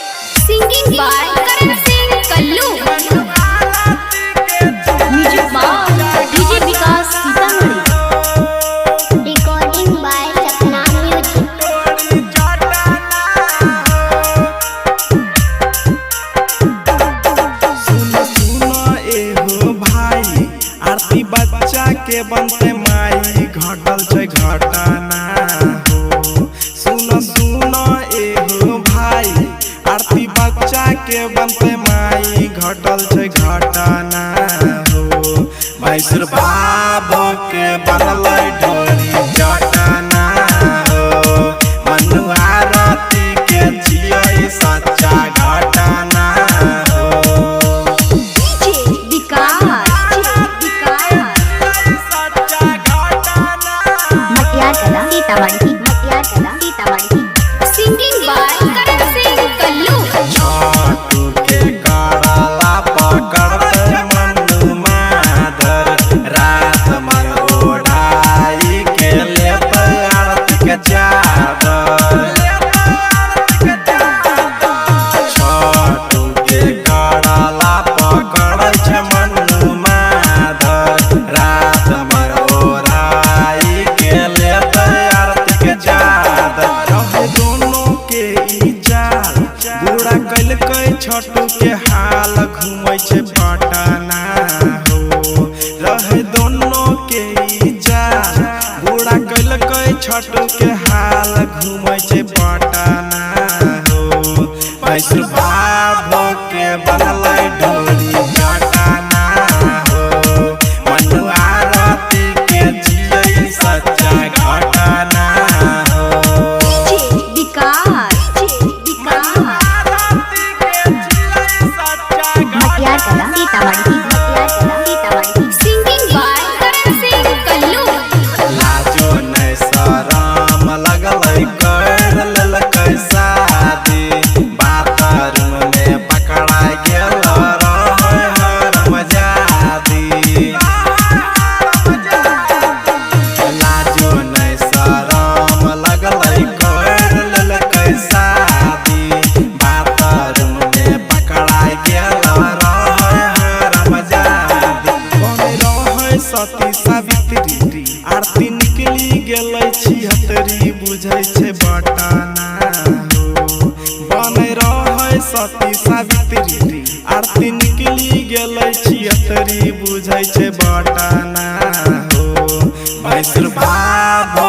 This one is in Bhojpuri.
Singing by Karan Singh Kallu. Music by DJ Vikas Sitamarhi. Recording by Sapna Music. सुनो सुनो एहो भाई आरती बच्चा के बनते माई घटल छै घटना हो। सुनो सुनो एहो भाई आरती बच्चा के बनते माई घटल छै घटना हो। मैसूर बाबो के बनल ढोरी जटना हो। मनु आरती के छियै सच्चा घटना हो। Singing by Karan Singh Kallu. छोटू के कराला पकड़ते मनु माधर रात में ओढ़ाई के लेते आरती के चादर। छोटू के कराला पकड़ते मनु माधर रात में ओढ़ाई के लेते आरती के चादर। रहे दोनों के ई चाल बुरा कैलकै छोटू के हाल घूमै छै पटना हो। रहे दोनों के ई चाल बुरा कैलकै छोटू के हाल घूमै छै पटना हो। मैसूर बाबो के बनलै ढोरी जटना हो। मनु आरती के जियै सच्चा घटना हो। Singing by Karan Singh Kallu. Lajo नै शरम लगलै कर लेलकै शादी। बाथरूम में पकड़ा गेल रहै हरमजादी। लाजो नै शरम लगलै कर लेलकै शादी। बाथरूम में पकड़ा गेल रहै हरमजादी। बने रहै सती सावित्री आरती निकली गेलै छिहत्तरी बुझै छै बटना हो। बने रहै सती सावित्री आरती निकली गेलै छिहत्तरी बुझै छै बटना हो। मैसूर बाबो